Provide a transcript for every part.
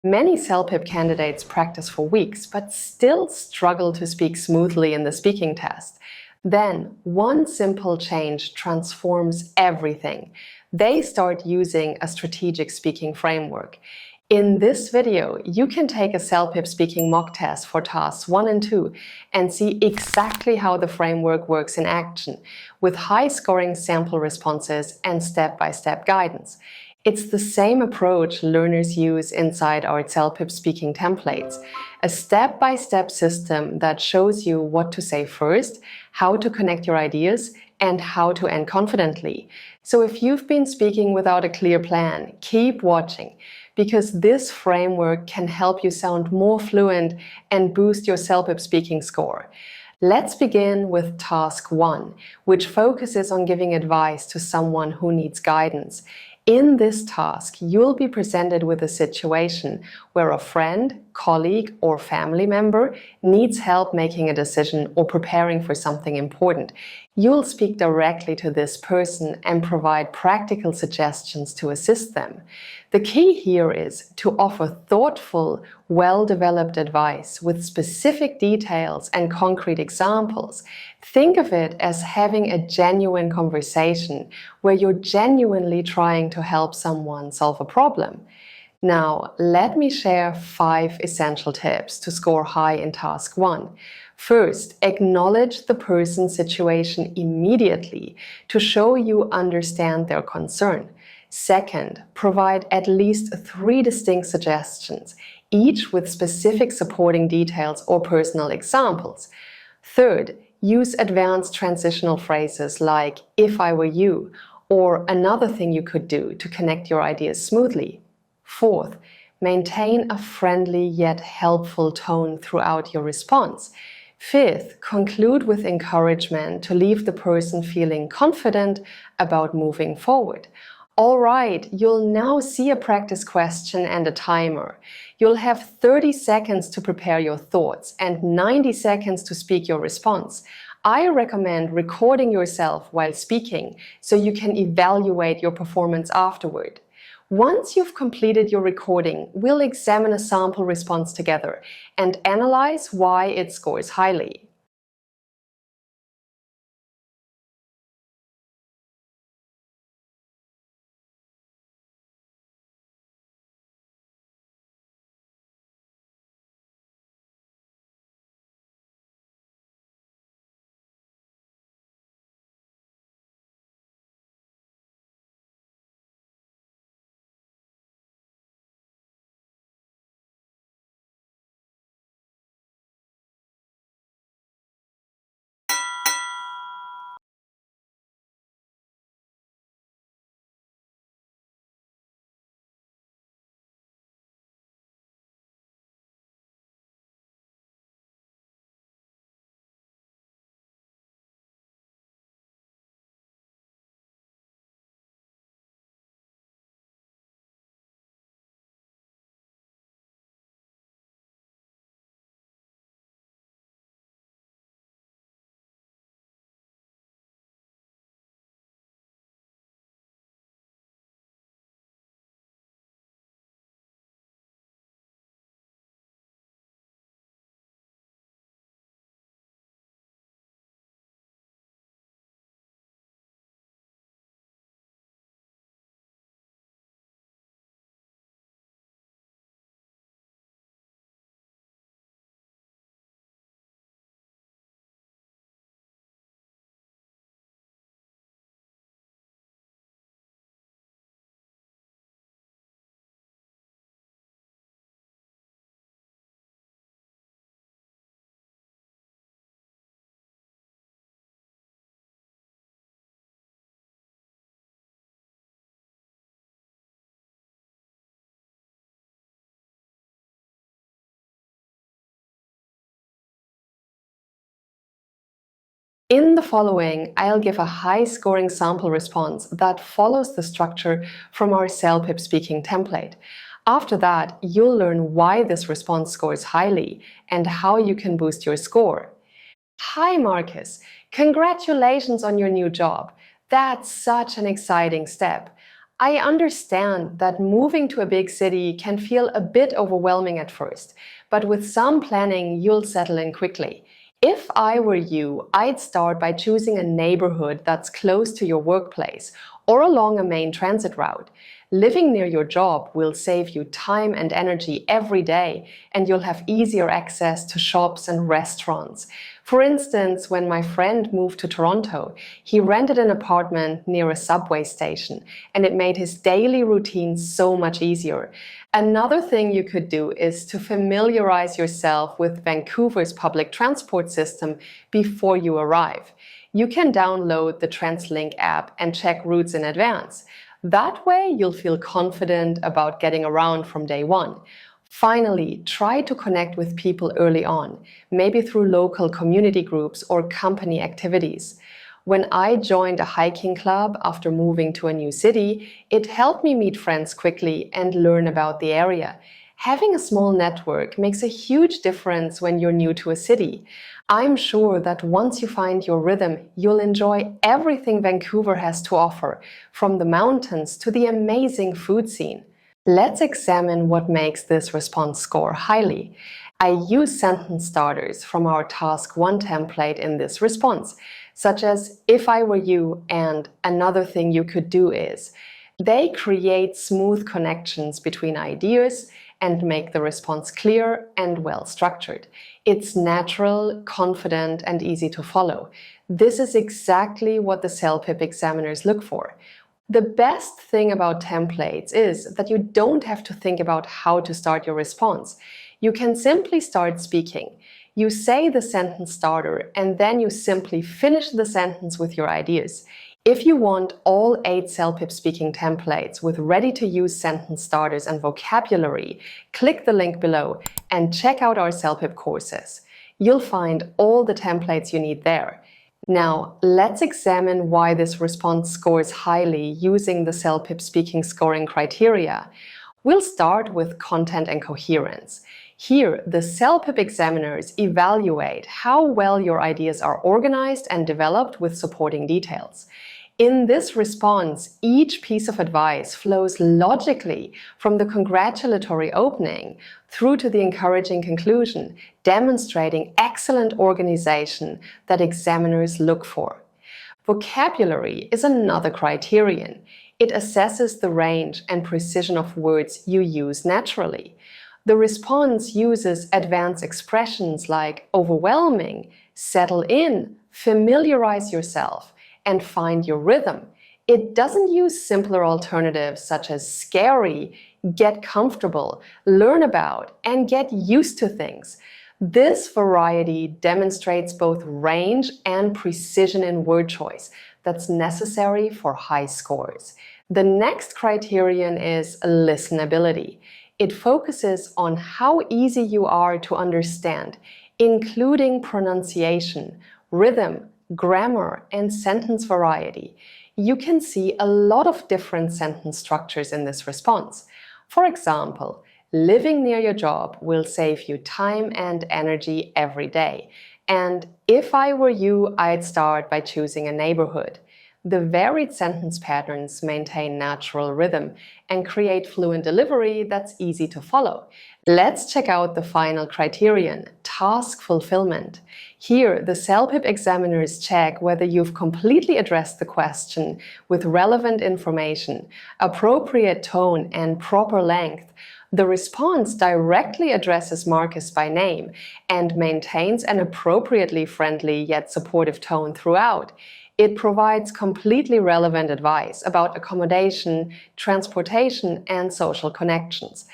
Many CELPIP candidates practice for weeks but still struggle to speak smoothly in the speaking test. Then, one simple change transforms everything. They start using a strategic speaking framework. In this video, you can take a CELPIP speaking mock test for tasks 1 and 2 and see exactly how the framework works in action, with high-scoring sample responses and step-by-step guidance. It's the same approach learners use inside our CELPIP speaking templates, a step-by-step system that shows you what to say first, how to connect your ideas, and how to end confidently. So if you've been speaking without a clear plan, keep watching, because this framework can help you sound more fluent and boost your CELPIP speaking score. Let's begin with task 1, which focuses on giving advice to someone who needs guidance. In this task, you'll be presented with a situation where a friend, colleague, or family member needs help making a decision or preparing for something important. You'll speak directly to this person and provide practical suggestions to assist them. The key here is to offer thoughtful, well-developed advice with specific details and concrete examples. Think of it as having a genuine conversation where you're genuinely trying to help someone solve a problem. Now, let me share 5 essential tips to score high in task 1. First, acknowledge the person's situation immediately to show you understand their concern. Second, provide at least 3 distinct suggestions, each with specific supporting details or personal examples. Third, use advanced transitional phrases like "if I were you" or "another thing you could do" to connect your ideas smoothly. Fourth, maintain a friendly yet helpful tone throughout your response. Fifth, conclude with encouragement to leave the person feeling confident about moving forward. All right, you'll now see a practice question and a timer. You'll have 30 seconds to prepare your thoughts and 90 seconds to speak your response. I recommend recording yourself while speaking so you can evaluate your performance afterward. Once you've completed your recording, we'll examine a sample response together and analyze why it scores highly. In the following, I'll give a high-scoring sample response that follows the structure from our CELPIP speaking template. After that, you'll learn why this response scores highly and how you can boost your score. Hi Marcus, congratulations on your new job. That's such an exciting step. I understand that moving to a big city can feel a bit overwhelming at first, but with some planning, you'll settle in quickly. If I were you, I'd start by choosing a neighborhood that's close to your workplace or along a main transit route. Living near your job will save you time and energy every day, and you'll have easier access to shops and restaurants. For instance, when my friend moved to Toronto, he rented an apartment near a subway station, and it made his daily routine so much easier. Another thing you could do is to familiarize yourself with Vancouver's public transport system before you arrive. You can download the TransLink app and check routes in advance. That way, you'll feel confident about getting around from day one. Finally, try to connect with people early on, maybe through local community groups or company activities. When I joined a hiking club after moving to a new city, it helped me meet friends quickly and learn about the area. Having a small network makes a huge difference when you're new to a city. I'm sure that once you find your rhythm, you'll enjoy everything Vancouver has to offer, from the mountains to the amazing food scene. Let's examine what makes this response score highly. I use sentence starters from our Task 1 template in this response, such as "if I were you" and "another thing you could do is." They create smooth connections between ideas and make the response clear and well-structured. It's natural, confident, and easy to follow. This is exactly what the CELPIP examiners look for. The best thing about templates is that you don't have to think about how to start your response. You can simply start speaking. You say the sentence starter, and then you simply finish the sentence with your ideas. If you want all 8 CELPIP speaking templates with ready-to-use sentence starters and vocabulary, click the link below and check out our CELPIP courses. You'll find all the templates you need there. Now, let's examine why this response scores highly using the CELPIP speaking scoring criteria. We'll start with content and coherence. Here, the CELPIP examiners evaluate how well your ideas are organized and developed with supporting details. In this response, each piece of advice flows logically from the congratulatory opening through to the encouraging conclusion, demonstrating excellent organization that examiners look for. Vocabulary is another criterion. It assesses the range and precision of words you use naturally. The response uses advanced expressions like overwhelming, settle in, familiarize yourself, and find your rhythm. It doesn't use simpler alternatives such as scary, get comfortable, learn about, and get used to things. This variety demonstrates both range and precision in word choice that's necessary for high scores. The next criterion is listenability. It focuses on how easy you are to understand, including pronunciation, rhythm, grammar, and sentence variety. You can see a lot of different sentence structures in this response. For example, living near your job will save you time and energy every day. And if I were you, I'd start by choosing a neighborhood. The varied sentence patterns maintain natural rhythm and create fluent delivery that's easy to follow. Let's check out the final criterion, task fulfillment. Here, the CELPIP examiners check whether you've completely addressed the question with relevant information, appropriate tone, and proper length. The response directly addresses Marcus by name and maintains an appropriately friendly yet supportive tone throughout. It provides completely relevant advice about accommodation, transportation, and social connections.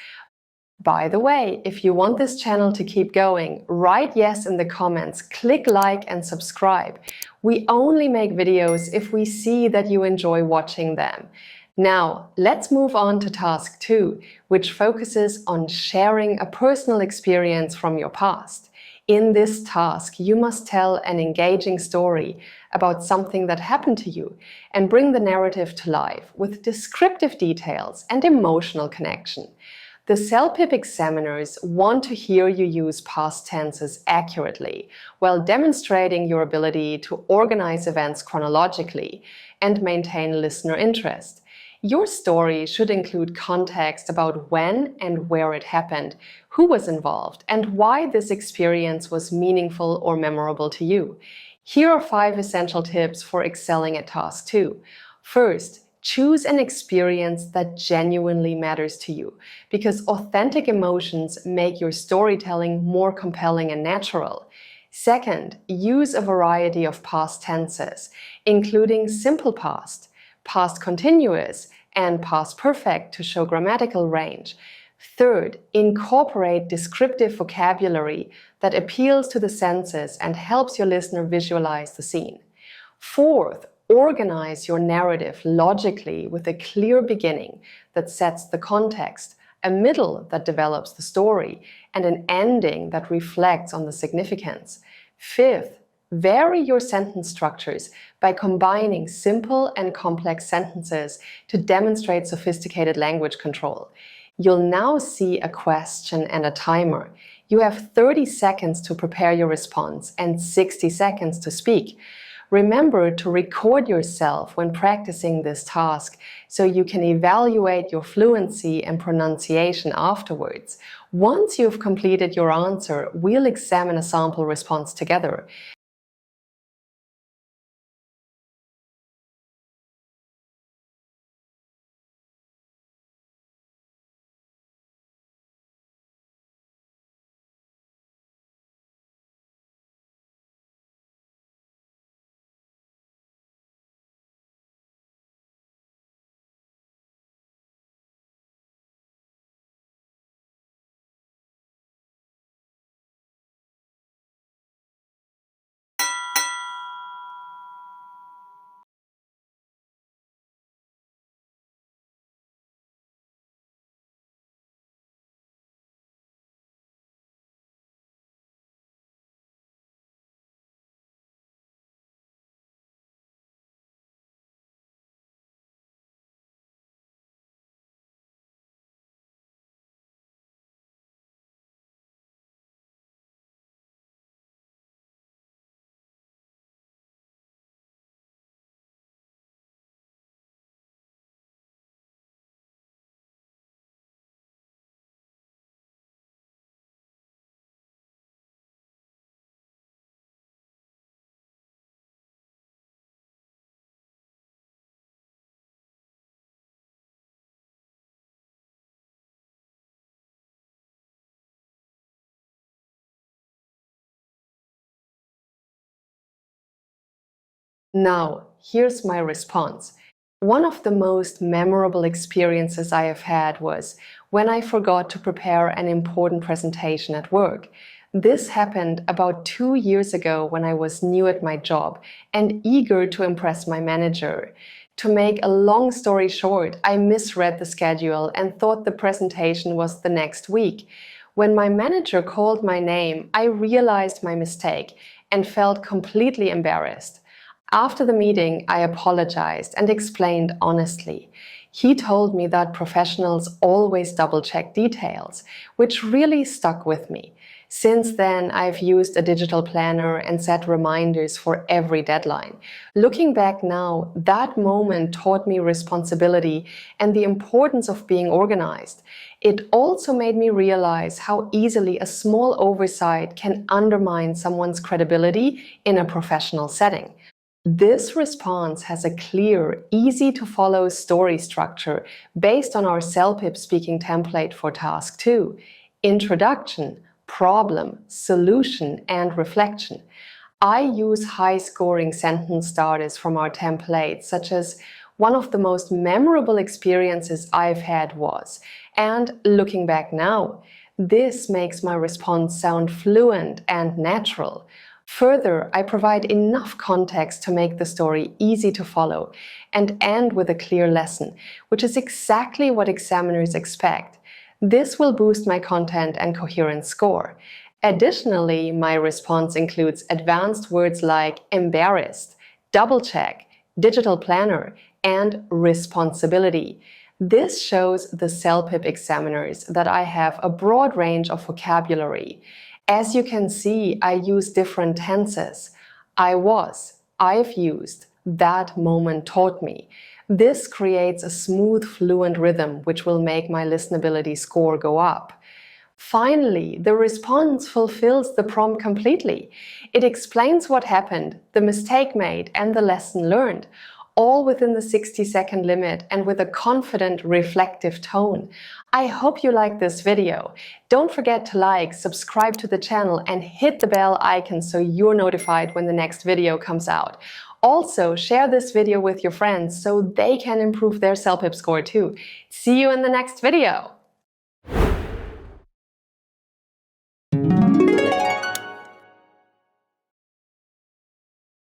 By the way, if you want this channel to keep going, write yes in the comments, click like and subscribe. We only make videos if we see that you enjoy watching them. Now, let's move on to task 2, which focuses on sharing a personal experience from your past. In this task, you must tell an engaging story about something that happened to you and bring the narrative to life with descriptive details and emotional connection. The CELPIP examiners want to hear you use past tenses accurately while demonstrating your ability to organize events chronologically and maintain listener interest. Your story should include context about when and where it happened, who was involved, and why this experience was meaningful or memorable to you. Here are 5 essential tips for excelling at task 2. First, choose an experience that genuinely matters to you, because authentic emotions make your storytelling more compelling and natural. Second, use a variety of past tenses, including simple past, past continuous, and past perfect to show grammatical range. Third, incorporate descriptive vocabulary that appeals to the senses and helps your listener visualize the scene. Fourth, organize your narrative logically with a clear beginning that sets the context, a middle that develops the story, and an ending that reflects on the significance. Fifth, vary your sentence structures by combining simple and complex sentences to demonstrate sophisticated language control. You'll now see a question and a timer. You have 30 seconds to prepare your response and 60 seconds to speak. Remember to record yourself when practicing this task so you can evaluate your fluency and pronunciation afterwards. Once you've completed your answer, we'll examine a sample response together. Now, here's my response. One of the most memorable experiences I have had was when I forgot to prepare an important presentation at work. This happened about 2 years ago when I was new at my job and eager to impress my manager. To make a long story short, I misread the schedule and thought the presentation was the next week. When my manager called my name, I realized my mistake and felt completely embarrassed. After the meeting, I apologized and explained honestly. He told me that professionals always double-check details, which really stuck with me. Since then, I've used a digital planner and set reminders for every deadline. Looking back now, that moment taught me responsibility and the importance of being organized. It also made me realize how easily a small oversight can undermine someone's credibility in a professional setting. This response has a clear, easy-to-follow story structure based on our CELPIP speaking template for task 2: introduction, problem, solution, and reflection. I use high-scoring sentence starters from our template, such as "One of the most memorable experiences I've had was," and "Looking back now." This makes my response sound fluent and natural. Further, I provide enough context to make the story easy to follow and end with a clear lesson, which is exactly what examiners expect. This will boost my content and coherence score. Additionally, my response includes advanced words like embarrassed, double-check, digital planner, and responsibility. This shows the CELPIP examiners that I have a broad range of vocabulary. As you can see, I use different tenses. I was, I've used, that moment taught me. This creates a smooth, fluent rhythm, which will make my listenability score go up. Finally, the response fulfills the prompt completely. It explains what happened, the mistake made, and the lesson learned, all within the 60-second limit and with a confident, reflective tone. I hope you liked this video. Don't forget to like, subscribe to the channel, and hit the bell icon so you're notified when the next video comes out. Also, share this video with your friends so they can improve their CELPIP score too. See you in the next video!